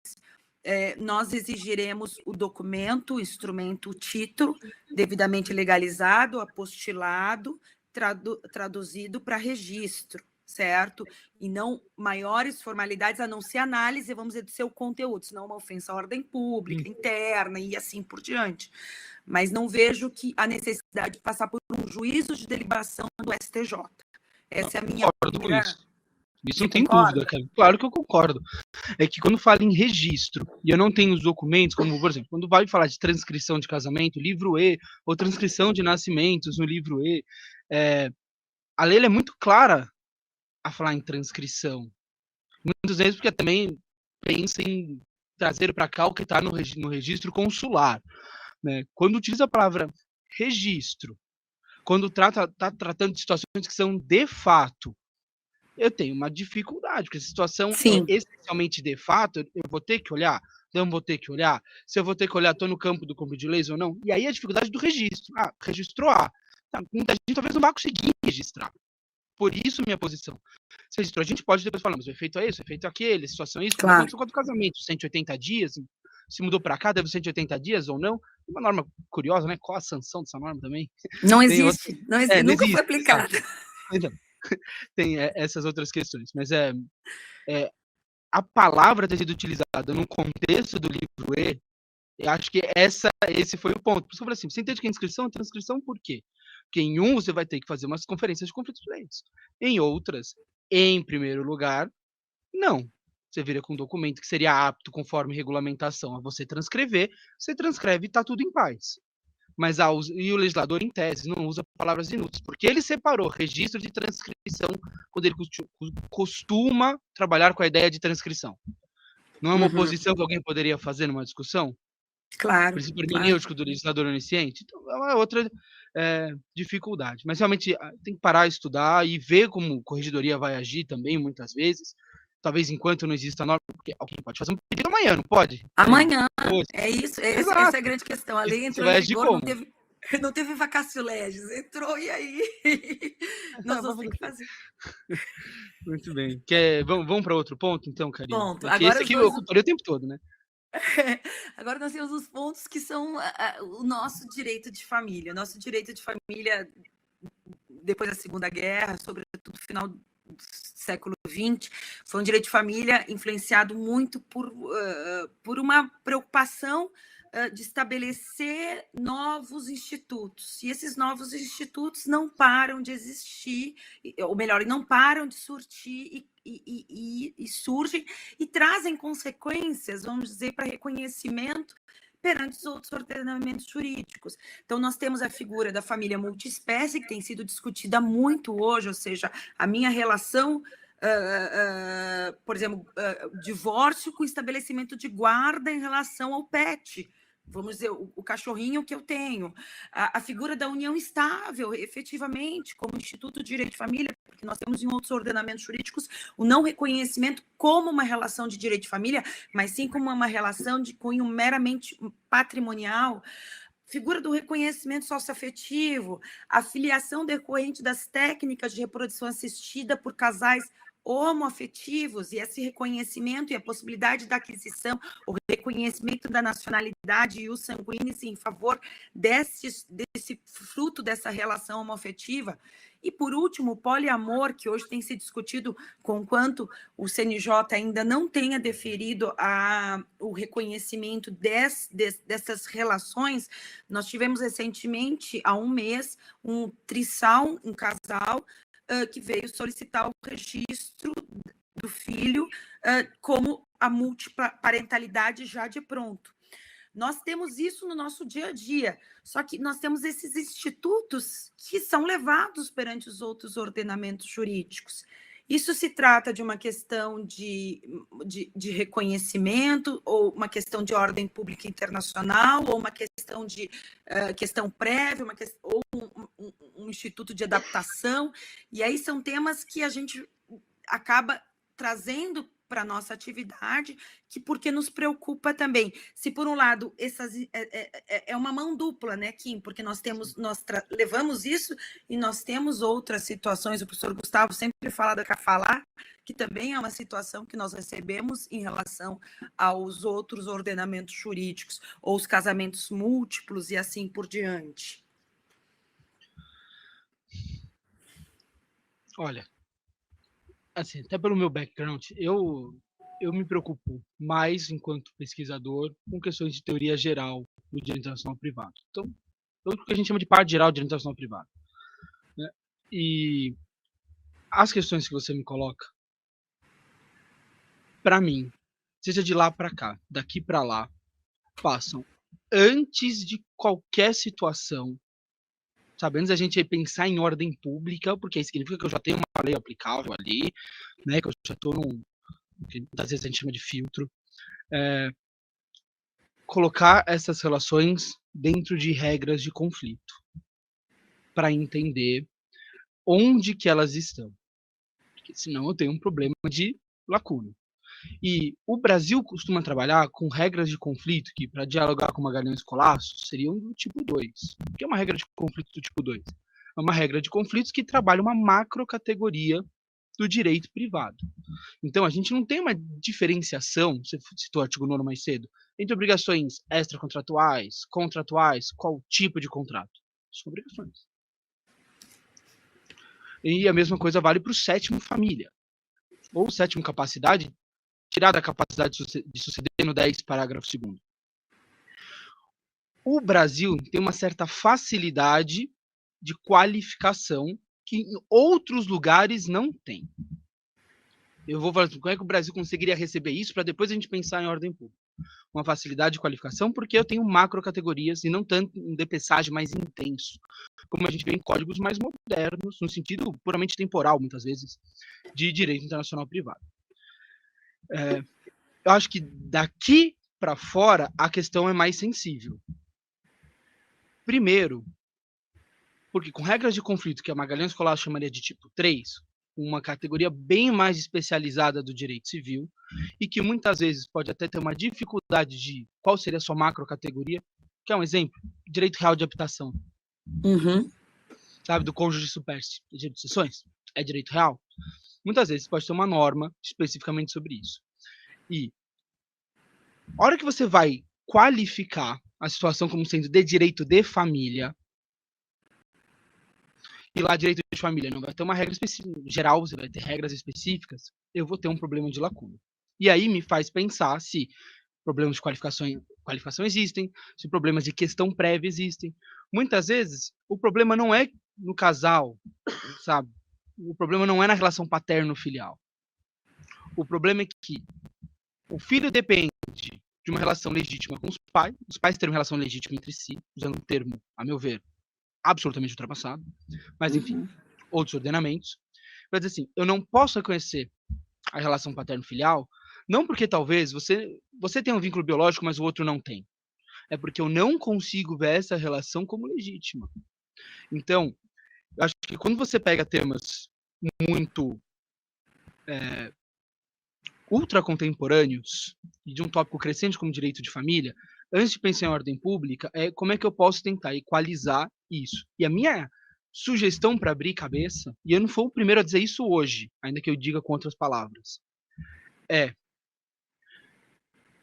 nós exigiremos o documento, o instrumento, o título, devidamente legalizado, apostilado, traduzido para registro, certo? E não maiores formalidades, a não ser análise, vamos dizer, do seu conteúdo, senão uma ofensa à ordem pública, interna e assim por diante. Mas não vejo que a necessidade de passar por um juízo de deliberação do STJ. Essa é a minha primeira... Isso não tem dúvida, cara. Claro que eu concordo. É que quando fala em registro, e eu não tenho os documentos, como, por exemplo, quando vai falar de transcrição de casamento, livro E, ou transcrição de nascimentos no livro E, a lei é muito clara a falar em transcrição. Muitas vezes porque também pensa em trazer para cá o que está no registro consular. Né? Quando utiliza a palavra registro, quando está tratando de situações que são de fato, eu tenho uma dificuldade, porque a situação é essencialmente de fato, eu vou ter que olhar, não vou ter que olhar, se eu vou ter que olhar, estou no campo do cumprimento de leis ou não, e aí a dificuldade do registro. Registrou A. muita gente talvez não vá conseguir registrar. Por isso minha posição. Se registrou, a gente pode depois falar, mas o efeito é esse, o efeito é aquele, a situação é isso, como aconteceu com o casamento, 180 dias, se mudou para cá, deve 180 dias ou não. Uma norma curiosa, né? Qual a sanção dessa norma também? Não existe, não existe, não nunca existe, foi aplicada. Então, tem essas outras questões, mas a palavra ter sido utilizada no contexto do livro E, eu acho que esse foi o ponto. Por isso que eu falei assim, você entende que é inscrição? Transcrição por quê? Porque em um você vai ter que fazer umas conferências de conflitos políticos. Em outras, em primeiro lugar, não. Você vira com um documento que seria apto, conforme regulamentação, a você transcrever, você transcreve e está tudo em paz. Mas e o legislador, em tese, não usa palavras inúteis, porque ele separou registro de transcrição quando ele costuma trabalhar com a ideia de transcrição. Não é uma oposição que alguém poderia fazer numa discussão? Claro. O princípio hermenêutico do legislador onisciente? Então, é uma outra dificuldade. Mas, realmente, tem que parar, estudar e ver como a corregedoria vai agir também, muitas vezes. Talvez enquanto não exista norma, porque alguém pode fazer um pedido amanhã, não pode? Amanhã, é isso, essa é a grande questão. A lei entrou em vigor, não teve vacatio legis, entrou e aí nós vamos ter que fazer. Muito bem. Vamos para outro ponto, então, Karina? Ponto. Agora esse aqui eu ocuparia o tempo todo, né? Agora nós temos os pontos que são o nosso direito de família. Nosso direito de família, depois da Segunda Guerra, sobretudo no final do século XX, foi um direito de família influenciado muito por uma preocupação de estabelecer novos institutos. E esses novos institutos não param de existir, ou melhor, não param de surgir e surgem e trazem consequências, vamos dizer, para reconhecimento perante os outros ordenamentos jurídicos. Então, nós temos a figura da família multiespécie, que tem sido discutida muito hoje, ou seja, a minha relação, por exemplo, divórcio com estabelecimento de guarda em relação ao pet, vamos dizer, o cachorrinho que eu tenho, a figura da união estável, efetivamente, como Instituto de Direito de Família, porque nós temos em outros ordenamentos jurídicos o não reconhecimento como uma relação de direito de família, mas sim como uma relação de cunho meramente patrimonial, figura do reconhecimento socioafetivo, a filiação decorrente das técnicas de reprodução assistida por casais homoafetivos, e esse reconhecimento e a possibilidade da aquisição, o reconhecimento da nacionalidade e o sanguíneos em favor desse fruto dessa relação homoafetiva. E, por último, o poliamor, que hoje tem se discutido conquanto o CNJ ainda não tenha deferido o reconhecimento dessas relações. Nós tivemos recentemente, há um mês, um trisal, um casal, que veio solicitar o registro do filho como a multiparentalidade já de pronto. Nós temos isso no nosso dia a dia, só que nós temos esses institutos que são levados perante os outros ordenamentos jurídicos. Isso se trata de uma questão de reconhecimento, ou uma questão de ordem pública internacional, ou uma questão de questão prévia, ou um instituto de adaptação. E aí são temas que a gente acaba trazendo para a nossa atividade, porque nos preocupa também. Se, por um lado, é uma mão dupla, né, Kim? Porque nós levamos isso e nós temos outras situações. O professor Gustavo sempre fala da Cafalá, que também é uma situação que nós recebemos em relação aos outros ordenamentos jurídicos, ou os casamentos múltiplos e assim por diante. Olha, assim, até pelo meu background, eu me preocupo mais, enquanto pesquisador, com questões de teoria geral do direito internacional privado. Então, o que a gente chama de parte geral do direito internacional privado. Né? E as questões que você me coloca, para mim, seja de lá para cá, daqui para lá, passam antes de qualquer situação, sabe? Antes da gente pensar em ordem pública, porque isso significa que eu já tenho uma lei aplicável ali, né? Que eu já estou num, que às vezes a gente chama de filtro, colocar essas relações dentro de regras de conflito, para entender onde que elas estão, porque senão eu tenho um problema de lacuna. E o Brasil costuma trabalhar com regras de conflito que, para dialogar com Magalhães Colasso, seriam do tipo 2. O que é uma regra de conflito do tipo 2? É uma regra de conflitos que trabalha uma macrocategoria do direito privado. Então, a gente não tem uma diferenciação, você citou o artigo 9º mais cedo, entre obrigações extracontratuais, contratuais, qual tipo de contrato? São obrigações. E a mesma coisa vale para o 7º família, ou 7º capacidade, tirar da capacidade de suceder no 10, parágrafo 2º. O Brasil tem uma certa facilidade de qualificação que em outros lugares não tem. Eu vou falar assim, como é que o Brasil conseguiria receber isso para depois a gente pensar em ordem pública? Uma facilidade de qualificação, porque eu tenho macro categorias e não tanto um depeçagem mais intenso, como a gente vê em códigos mais modernos, no sentido puramente temporal, muitas vezes, de direito internacional privado. Eu acho que daqui para fora a questão é mais sensível. Primeiro, porque com regras de conflito, que a Magalhães Colau chamaria de tipo 3, uma categoria bem mais especializada do direito civil, e que muitas vezes pode até ter uma dificuldade de qual seria a sua macro categoria, que é um exemplo, direito real de habitação. Uhum. Sabe, do cônjuge supérstite, direito de sucessões, é direito real. Muitas vezes pode ter uma norma especificamente sobre isso. E a hora que você vai qualificar a situação como sendo de direito de família, e lá direito de família não vai ter uma regra específica, geral, você vai ter regras específicas, eu vou ter um problema de lacuna. E aí me faz pensar se problemas de qualificação existem, se problemas de questão prévia existem. Muitas vezes, o problema não é no casal, sabe? O problema não é na relação paterno-filial. O problema é que o filho depende de uma relação legítima com os pais terem uma relação legítima entre si, usando um termo, a meu ver, absolutamente ultrapassado, mas enfim, outros ordenamentos. Para dizer assim, eu não posso reconhecer a relação paterno-filial, não porque talvez você tenha um vínculo biológico, mas o outro não tem. É porque eu não consigo ver essa relação como legítima. Então, eu acho que quando você pega temas muito ultracontemporâneos e de um tópico crescente como direito de família, antes de pensar em ordem pública, é como é que eu posso tentar equalizar isso. E a minha sugestão para abrir cabeça, e eu não fui o primeiro a dizer isso hoje, ainda que eu diga com outras palavras,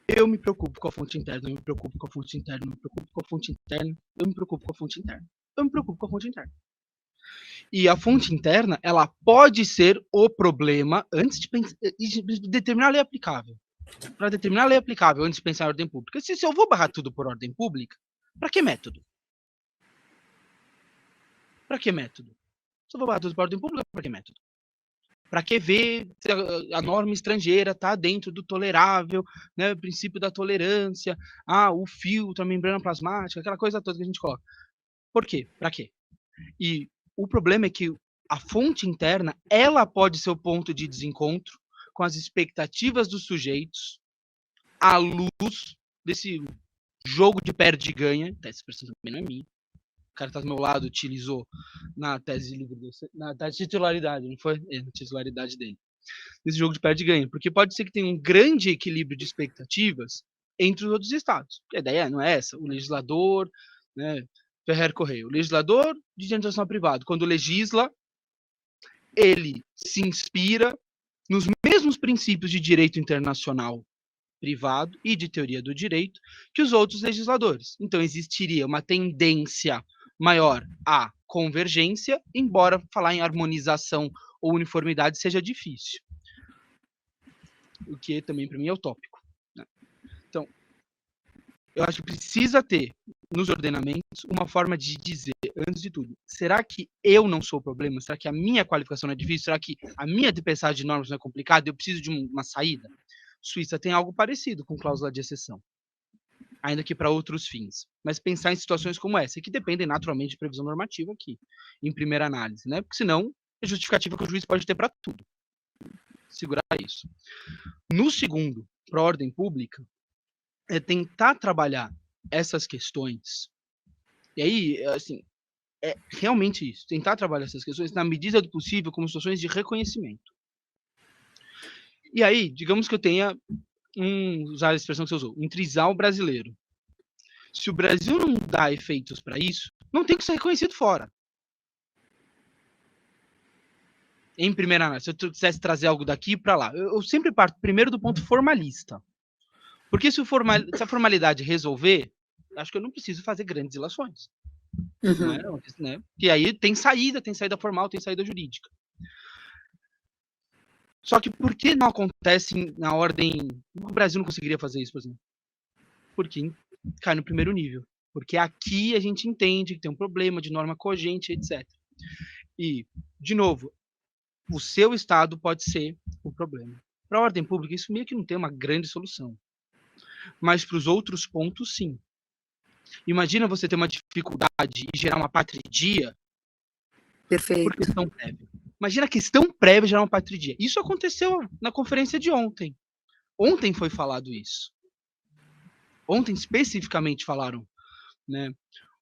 eu me preocupo com a fonte interna, eu me preocupo com a fonte interna, eu me preocupo com a fonte interna, eu me preocupo com a fonte interna, eu me preocupo com a fonte interna. E a fonte interna, ela pode ser o problema antes de determinar a lei aplicável. Para determinar a lei aplicável antes de pensar em ordem pública. Se eu vou barrar tudo por ordem pública, para que método? Para que método? Se eu vou barrar tudo por ordem pública, para que método? Para que ver se a norma estrangeira está dentro do tolerável, né, o princípio da tolerância, o filtro, a membrana plasmática, aquela coisa toda que a gente coloca. Por quê? Para quê? E o problema é que a fonte interna, ela pode ser o ponto de desencontro com as expectativas dos sujeitos à luz desse jogo de perde e ganha. Essa expressão também não é minha. O cara está do meu lado, utilizou na tese de na titularidade, não foi? Na titularidade dele. Esse jogo de perde e ganha. Porque pode ser que tenha um grande equilíbrio de expectativas entre os outros estados. A ideia não é essa. O legislador, né, Ferrer Correia, o legislador de direito internacional privado, quando legisla, ele se inspira nos mesmos princípios de direito internacional privado e de teoria do direito que os outros legisladores. Então, existiria uma tendência maior à convergência, embora falar em harmonização ou uniformidade seja difícil. O que também, para mim, é utópico. Né? Então, eu acho que precisa ter, nos ordenamentos, uma forma de dizer, antes de tudo, será que eu não sou o problema? Será que a minha qualificação não é difícil? Será que a minha depesagem de normas não é complicada? Eu preciso de uma saída? Suíça tem algo parecido com cláusula de exceção, ainda que para outros fins. Mas pensar em situações como essa, que dependem naturalmente de previsão normativa aqui, em primeira análise, né? Porque senão é justificativa que o juiz pode ter para tudo. Segurar isso. No segundo, para a ordem pública, é tentar trabalhar essas questões. E aí, assim, é realmente isso. Tentar trabalhar essas questões na medida do possível como situações de reconhecimento. E aí, digamos que eu tenha usar a expressão que você usou, um trisal brasileiro. Se o Brasil não dá efeitos para isso, não tem que ser reconhecido fora. em primeira análise, se eu quisesse trazer algo daqui para lá, eu sempre parto primeiro do ponto formalista. Porque se a formalidade resolver, acho que eu não preciso fazer grandes ilações. Não é, né? E aí tem saída formal, tem saída jurídica. Só que por que não acontece na ordem... O Brasil não conseguiria fazer isso, por exemplo? Porque cai no primeiro nível. Porque aqui a gente entende que tem um problema de norma cogente, etc. E, de novo, o seu estado pode ser o problema. Para a ordem pública, isso meio que não tem uma grande solução. Mas para os outros pontos, sim. Imagina você ter uma dificuldade e gerar uma patridia. Perfeito. Por questão prévia. Imagina a questão prévia gerar uma patridia. Isso aconteceu na conferência de ontem. Ontem foi falado isso. Ontem especificamente falaram, né,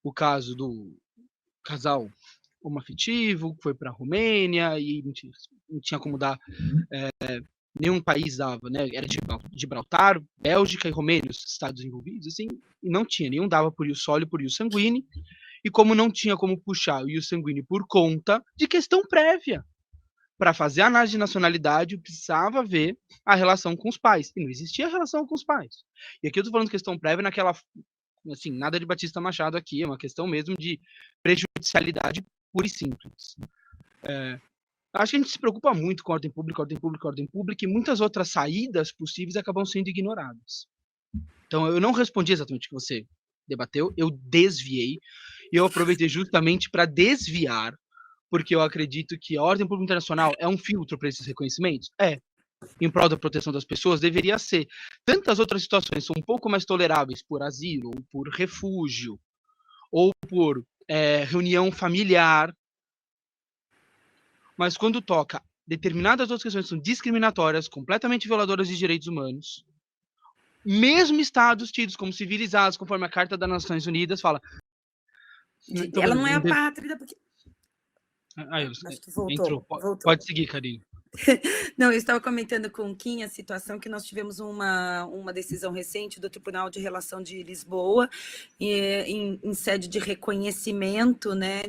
o caso do casal homoafetivo que foi para a Romênia e não tinha como dar, nenhum país dava, né, era Gibraltar, Bélgica e Romênia, os estados envolvidos, assim, e não tinha, nenhum dava por ius soli, por ius sanguine, e como não tinha como puxar o ius sanguine por conta de questão prévia, para fazer a análise de nacionalidade, eu precisava ver a relação com os pais, e não existia relação com os pais. E aqui eu estou falando de questão prévia naquela, assim, nada de Batista Machado aqui, é uma questão mesmo de prejudicialidade pura e simples. Acho que a gente se preocupa muito com ordem pública, e muitas outras saídas possíveis acabam sendo ignoradas. Então, eu não respondi exatamente o que você debateu, eu desviei, e eu aproveitei justamente para desviar, porque eu acredito que a ordem pública internacional é um filtro para esses reconhecimentos? Em prol da proteção das pessoas, deveria ser. Tantas outras situações são um pouco mais toleráveis por asilo, ou por refúgio, ou por reunião familiar, mas quando toca determinadas outras questões que são discriminatórias, completamente violadoras de direitos humanos, mesmo estados tidos como civilizados, conforme a Carta das Nações Unidas fala... Então, ela não é apátrida, porque... Acho que voltou. Pode seguir, Karine. Não, eu estava comentando com o Kim a situação que nós tivemos uma decisão recente do Tribunal de Relação de Lisboa, em sede de reconhecimento, né,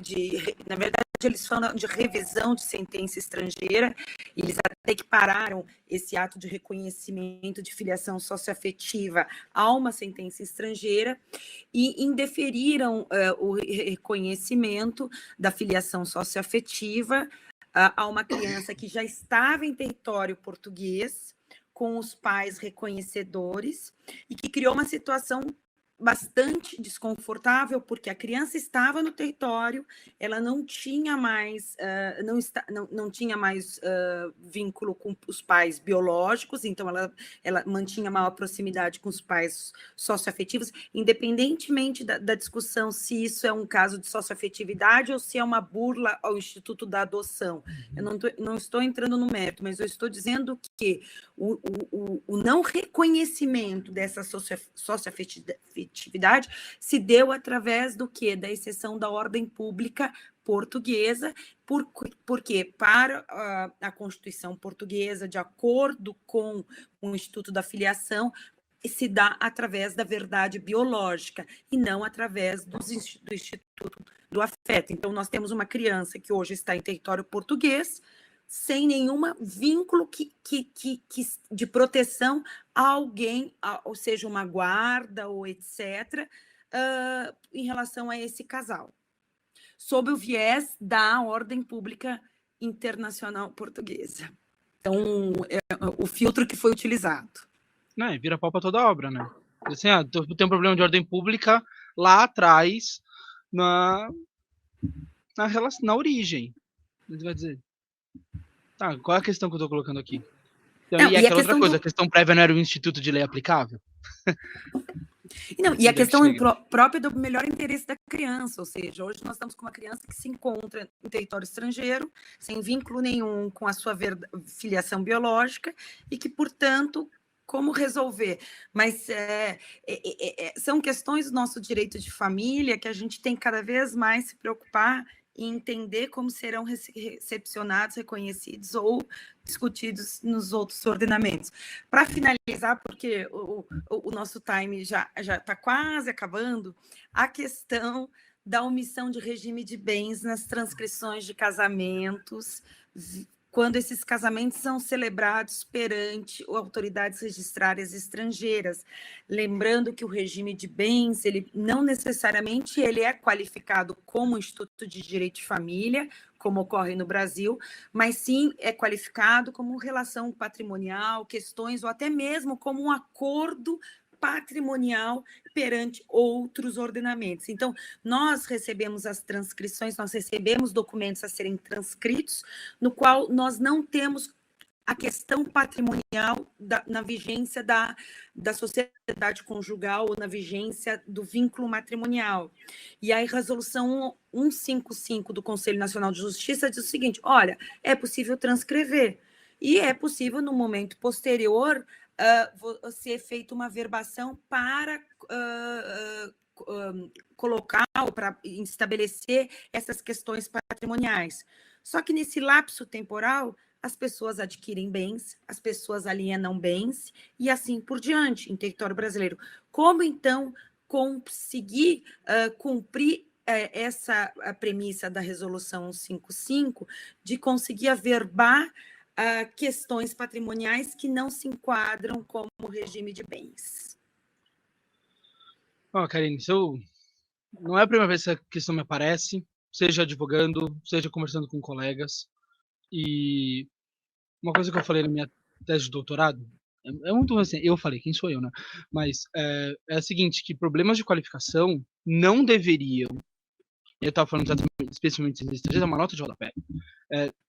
na verdade, eles falam de revisão de sentença estrangeira, eles até que pararam esse ato de reconhecimento de filiação socioafetiva a uma sentença estrangeira e indeferiram o reconhecimento da filiação socioafetiva a uma criança que já estava em território português, com os pais reconhecedores, e que criou uma situação bastante desconfortável, porque a criança estava no território, ela não tinha mais, não tinha mais vínculo com os pais biológicos, então ela mantinha maior proximidade com os pais socioafetivos, independentemente da discussão se isso é um caso de socioafetividade ou se é uma burla ao Instituto da Adoção. Eu não estou entrando no mérito, mas eu estou dizendo que o não reconhecimento dessa socioafetividade se deu através do quê? Da exceção da ordem pública portuguesa, porque para a Constituição portuguesa, de acordo com o Instituto da Filiação, se dá através da verdade biológica e não através do Instituto do Afeto. Então, nós temos uma criança que hoje está em território português, sem nenhum vínculo de proteção a alguém, ou seja, uma guarda ou etc., em relação a esse casal, sob o viés da ordem pública internacional portuguesa. Então, é o filtro que foi utilizado. Não, vira pau para toda obra, né? Assim, tem um problema de ordem pública lá atrás, na origem. Ele vai dizer... Tá, qual é a questão que eu estou colocando aqui? Então, não, e aquela outra coisa, a questão prévia não era o Instituto de Lei aplicável? Não, e a questão própria do melhor interesse da criança, ou seja, hoje nós estamos com uma criança que se encontra em território estrangeiro, sem vínculo nenhum com a sua filiação biológica, e que, portanto, como resolver? Mas são questões do nosso direito de família que a gente tem cada vez mais se preocupar e entender como serão recepcionados, reconhecidos ou discutidos nos outros ordenamentos. Para finalizar, porque o nosso time já está quase acabando, a questão da omissão de regime de bens nas transcrições de casamentos quando esses casamentos são celebrados perante autoridades registrárias estrangeiras. Lembrando que o regime de bens, ele não necessariamente ele é qualificado como Instituto de Direito de Família, como ocorre no Brasil, mas sim é qualificado como relação patrimonial, questões, ou até mesmo como um acordo patrimonial perante outros ordenamentos. Então, nós recebemos as transcrições, nós recebemos documentos a serem transcritos, no qual nós não temos a questão patrimonial na vigência da sociedade conjugal ou na vigência do vínculo matrimonial. E aí, a resolução 155 do Conselho Nacional de Justiça diz o seguinte: olha, é possível transcrever, e é possível, no momento posterior, ser feita uma verbação para colocar ou para estabelecer essas questões patrimoniais. Só que nesse lapso temporal, as pessoas adquirem bens, as pessoas alienam bens e assim por diante em território brasileiro. Como, então, conseguir cumprir essa premissa da Resolução 155 de conseguir averbar questões patrimoniais que não se enquadram como regime de bens? Karine, não é a primeira vez que essa questão me aparece, seja advogando, seja conversando com colegas. E uma coisa que eu falei na minha tese de doutorado, é muito assim, eu falei, quem sou eu, né? Mas é a seguinte, que problemas de qualificação não deveriam, eu estava falando especialmente em estrangeiros, é uma nota de rodapé,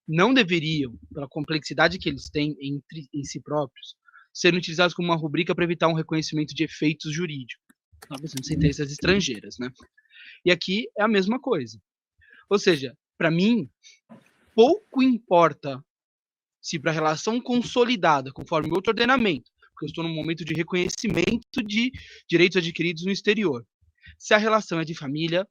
não deveriam, pela complexidade que eles têm em si próprios, serem utilizados como uma rubrica para evitar um reconhecimento de efeitos jurídicos, sem sentenças estrangeiras, né? E aqui é a mesma coisa. Ou seja, para mim, pouco importa se para a relação consolidada, conforme outro ordenamento, porque eu estou num momento de reconhecimento de direitos adquiridos no exterior, se a relação é de família,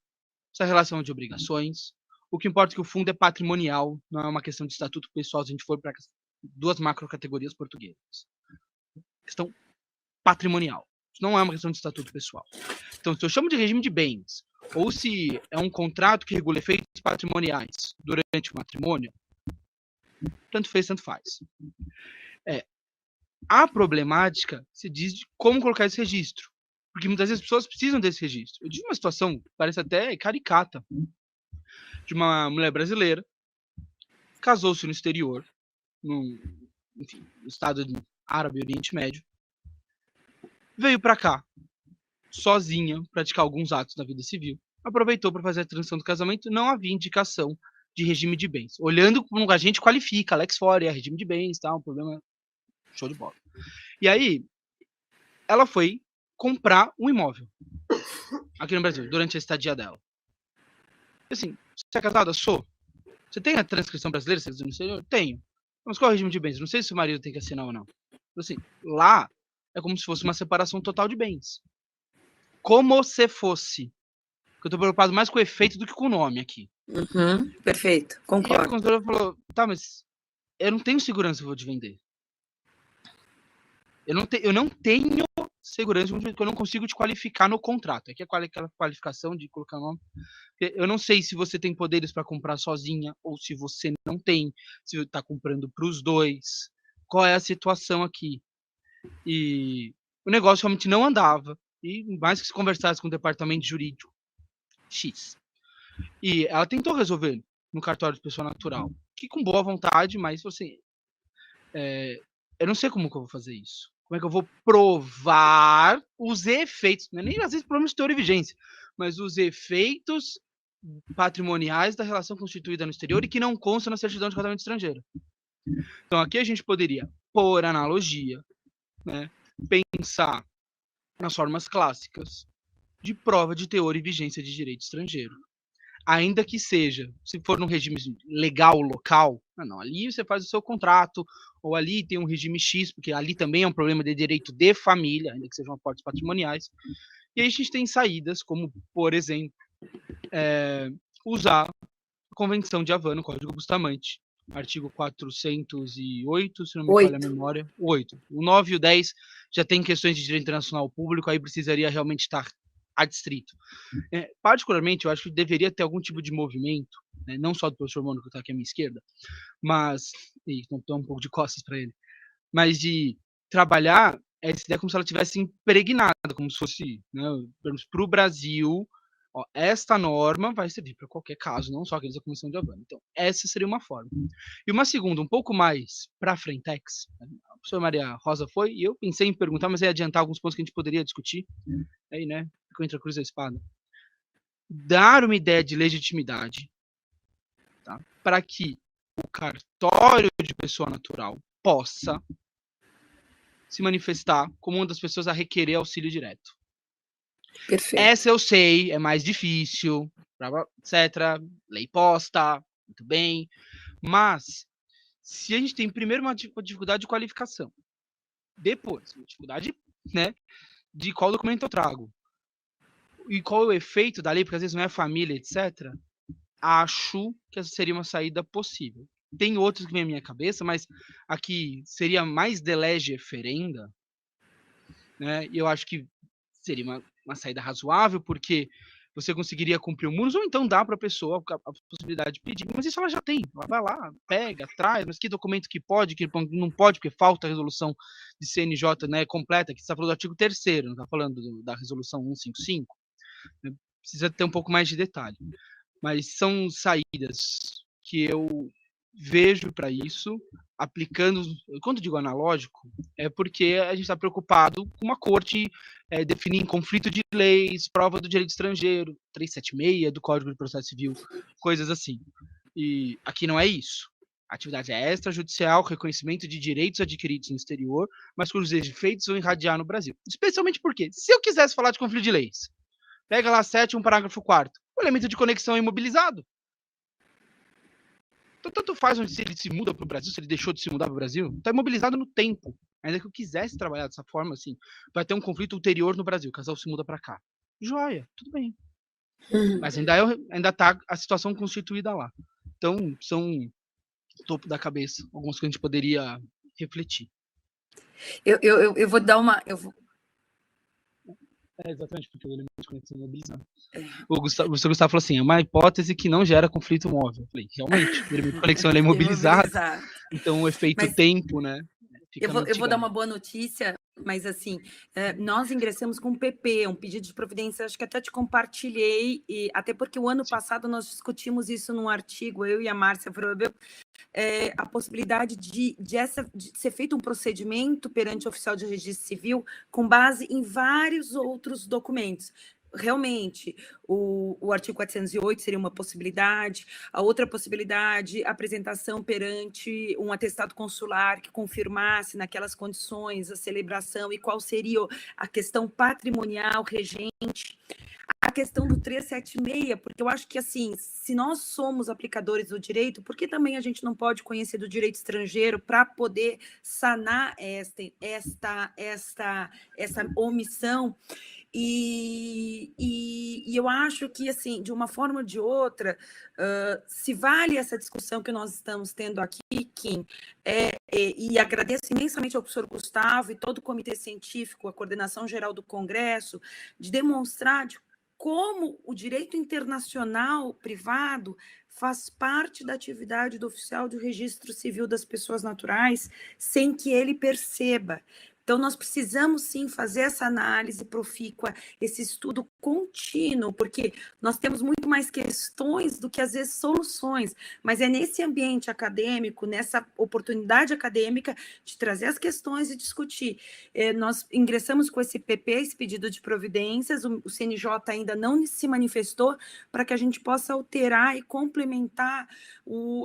se a relação é de obrigações, o que importa é que o fundo é patrimonial, não é uma questão de estatuto pessoal, se a gente for para duas macrocategorias portuguesas. Questão patrimonial. Isso não é uma questão de estatuto pessoal. Então, se eu chamo de regime de bens, ou se é um contrato que regula efeitos patrimoniais durante o matrimônio, tanto fez, tanto faz. A problemática se diz de como colocar esse registro. Porque muitas vezes as pessoas precisam desse registro. Eu tive uma situação, parece até caricata, de uma mulher brasileira, casou-se no exterior, no estado árabe, Oriente Médio, veio para cá, sozinha, praticar alguns atos da vida civil, aproveitou para fazer a transição do casamento, não havia indicação de regime de bens. Olhando como a gente qualifica, Lex Fori, regime de bens, tá, um problema show de bola. E aí, ela foi comprar um imóvel aqui no Brasil, durante a estadia dela. Assim, você é casada? Sou. Você tem a transcrição brasileira, você no exterior? Tenho. Mas qual é o regime de bens? Não sei se o marido tem que assinar ou não. Assim, lá é como se fosse uma separação total de bens. Como se fosse. Porque eu estou preocupado mais com o efeito do que com o nome aqui. Perfeito, concordo. E a consultora falou, tá, mas eu não tenho segurança que eu vou te vender. Eu não tenho segurança, porque eu não consigo te qualificar no contrato. Aqui é aquela qualificação de colocar o nome. Eu não sei se você tem poderes para comprar sozinha ou se você não tem, se você está comprando para os dois. Qual é a situação aqui? E o negócio realmente não andava. E mais que se conversasse com o departamento jurídico X. E ela tentou resolver no cartório de pessoa natural, que com boa vontade, mas assim, eu não sei como que eu vou fazer isso. Como é que eu vou provar os efeitos, não é nem às vezes problemas de teoria e vigência, mas os efeitos patrimoniais da relação constituída no exterior e que não consta na certidão de casamento estrangeiro. Então aqui a gente poderia, por analogia, né, pensar nas formas clássicas de prova de teor e vigência de direito estrangeiro. Ainda que seja, se for num regime legal local, não, ali você faz o seu contrato, ou ali tem um regime X, porque ali também é um problema de direito de família, ainda que sejam aportes patrimoniais. E aí a gente tem saídas, como, por exemplo, usar a Convenção de Havana, o Código Bustamante, artigo 408, se não me falha a memória, o 8. O 9 e o 10 já tem questões de direito internacional público, aí precisaria realmente estar adstrito. Particularmente, eu acho que deveria ter algum tipo de movimento né, não só do professor Mônaco, que está aqui à minha esquerda, mas, e estou um pouco de costas para ele, mas de trabalhar essa ideia como se ela tivesse impregnada, como se fosse, né, para o Brasil, ó, esta norma vai servir para qualquer caso, não só aqueles da Comissão de Havana. Então, essa seria uma forma. E uma segunda, um pouco mais para a Frentex, a professora Maria Rosa foi, e eu pensei em perguntar, mas ia adiantar alguns pontos que a gente poderia discutir, aí, né, ficou entre a cruz e a espada. Dar uma ideia de legitimidade, tá, para que o cartório de pessoa natural possa se manifestar como uma das pessoas a requerer auxílio direto. Perfeito. Essa eu sei, é mais difícil, etc. Lei posta, muito bem. Mas, se a gente tem primeiro uma dificuldade de qualificação, depois, uma dificuldade, né, de qual documento eu trago, e qual é o efeito da lei, porque às vezes não é família, etc., acho que essa seria uma saída possível. Tem outros que vem à minha cabeça, mas aqui seria mais de lege ferenda, né? E eu acho que seria uma saída razoável, porque você conseguiria cumprir o MUNOS, ou então dá para a pessoa a possibilidade de pedir. Mas isso ela já tem. Ela vai lá, pega, traz, mas que documento que pode, que não pode, porque falta a resolução de CNJ, né, completa, que está falando do artigo 3º, não está falando da resolução 155. Né? Precisa ter um pouco mais de detalhe. Mas são saídas que eu vejo para isso, aplicando, quando digo analógico, é porque a gente está preocupado com uma corte definir conflito de leis, prova do direito estrangeiro, 376 do Código de Processo Civil, coisas assim. E aqui não é isso. A atividade é extrajudicial, reconhecimento de direitos adquiridos no exterior, mas cujos efeitos vão irradiar no Brasil. Especialmente porque, se eu quisesse falar de conflito de leis, pega lá 7, parágrafo 4º, o elemento de conexão é imobilizado. Então, tanto faz se ele se muda para o Brasil, se ele deixou de se mudar para o Brasil, está imobilizado no tempo. Ainda que eu quisesse trabalhar dessa forma, assim, vai ter um conflito ulterior no Brasil, o casal se muda para cá. Joia, tudo bem. Mas ainda tá a situação constituída lá. Então, são topo da cabeça, algumas coisas que a gente poderia refletir. Eu vou dar uma... exatamente, porque o elemento de conexão é imobilizado. O Gustavo falou assim, é uma hipótese que não gera conflito móvel. Eu falei, realmente, o elemento de conexão é imobilizado. Então, o efeito tempo, né? Eu vou dar uma boa notícia, mas assim, nós ingressamos com um PP, um pedido de providência, acho que até te compartilhei, e até porque o ano passado nós discutimos isso num artigo, eu e a Márcia Vrobel, a possibilidade de ser feito um procedimento perante o oficial de registro civil com base em vários outros documentos. Realmente, o artigo 408 seria uma possibilidade, a outra possibilidade, apresentação perante um atestado consular que confirmasse naquelas condições a celebração e qual seria a questão patrimonial regente, a questão do 376, porque eu acho que, assim, se nós somos aplicadores do direito, por que também a gente não pode conhecer do direito estrangeiro para poder sanar esta omissão? E eu acho que, assim, de uma forma ou de outra, se vale essa discussão que nós estamos tendo aqui, Kim, e agradeço imensamente ao professor Gustavo e todo o comitê científico, a coordenação geral do Congresso, de demonstrar como o direito internacional privado faz parte da atividade do oficial de registro civil das pessoas naturais, sem que ele perceba. Então, nós precisamos, sim, fazer essa análise profícua, esse estudo contínuo, porque nós temos muito mais questões do que, às vezes, soluções, mas é nesse ambiente acadêmico, nessa oportunidade acadêmica, de trazer as questões e discutir. Nós ingressamos com esse PP, esse pedido de providências, o CNJ ainda não se manifestou, para que a gente possa alterar e complementar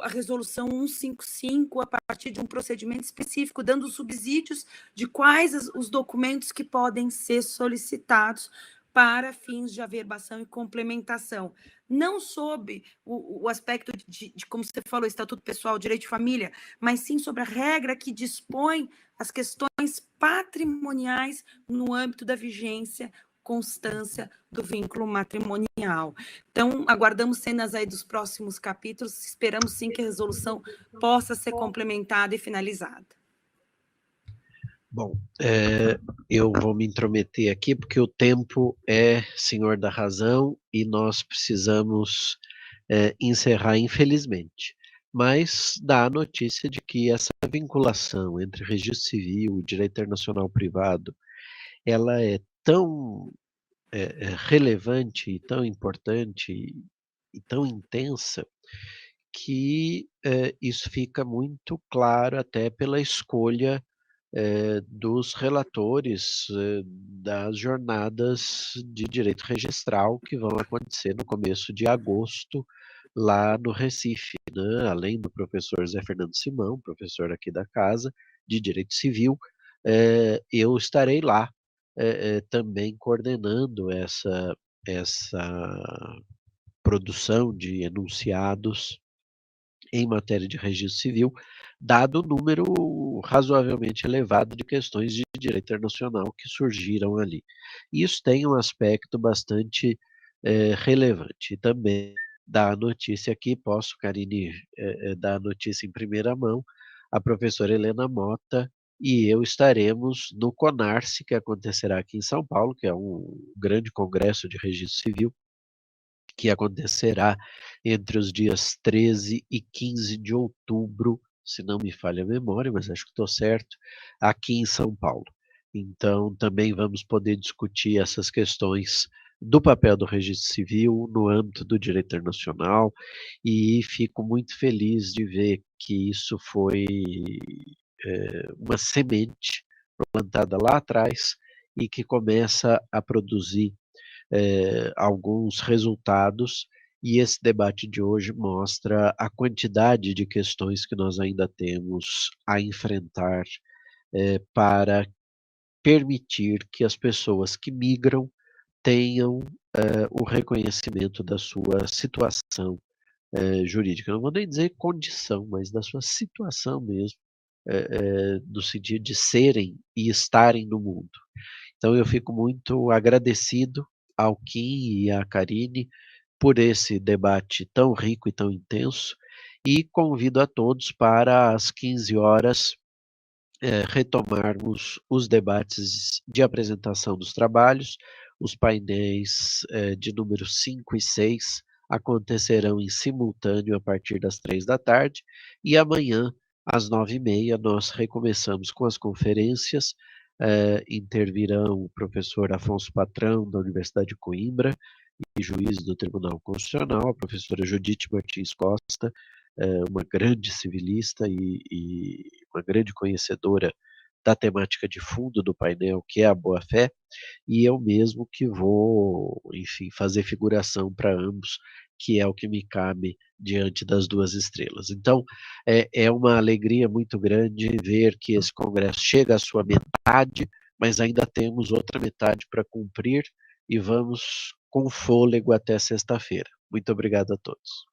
a resolução 155 a partir de um procedimento específico, dando subsídios de quais os documentos que podem ser solicitados para fins de averbação e complementação. Não sob o aspecto de, como você falou, Estatuto Pessoal, Direito de Família, mas sim sobre a regra que dispõe as questões patrimoniais no âmbito da vigência, constância do vínculo matrimonial. Então, aguardamos cenas aí dos próximos capítulos, esperamos sim que a resolução possa ser complementada e finalizada. Bom, eu vou me intrometer aqui porque o tempo é senhor da razão e nós precisamos encerrar, infelizmente. Mas dá a notícia de que essa vinculação entre registro civil e direito internacional privado, ela é tão relevante e tão importante e tão intensa que isso fica muito claro até pela escolha dos relatores das jornadas de direito registral que vão acontecer no começo de agosto lá no Recife, né? Além do professor Zé Fernando Simão, professor aqui da casa de Direito Civil, eu estarei lá também coordenando essa produção de enunciados em matéria de registro civil, dado o número razoavelmente elevado de questões de direito internacional que surgiram ali. Isso tem um aspecto bastante relevante. E também dá a notícia aqui, posso, Karine, dar a notícia em primeira mão, a professora Helena Mota e eu estaremos no CONARCE, que acontecerá aqui em São Paulo, que é um grande congresso de registro civil, que acontecerá entre os dias 13 e 15 de outubro, se não me falha a memória, mas acho que estou certo, aqui em São Paulo. Então, também vamos poder discutir essas questões do papel do registro civil no âmbito do direito internacional e fico muito feliz de ver que isso foi uma semente plantada lá atrás e que começa a produzir alguns resultados, e esse debate de hoje mostra a quantidade de questões que nós ainda temos a enfrentar para permitir que as pessoas que migram tenham o reconhecimento da sua situação jurídica. Não vou nem dizer condição, mas da sua situação mesmo, no sentido de serem e estarem no mundo. Então eu fico muito agradecido ao Kim e à Karine por esse debate tão rico e tão intenso e convido a todos para às 15 horas retomarmos os debates de apresentação dos trabalhos. Os painéis de número 5 e 6 acontecerão em simultâneo a partir das 3 da tarde e amanhã, às 9h30, nós recomeçamos com as conferências. Intervirão o professor Afonso Patrão, da Universidade de Coimbra, e juiz do Tribunal Constitucional, a professora Judite Martins Costa, uma grande civilista e uma grande conhecedora da temática de fundo do painel, que é a boa-fé, e eu mesmo que vou, enfim, fazer figuração para ambos, que é o que me cabe diante das duas estrelas. Então, é uma alegria muito grande ver que esse congresso chega à sua metade, mas ainda temos outra metade para cumprir e vamos com fôlego até sexta-feira. Muito obrigado a todos.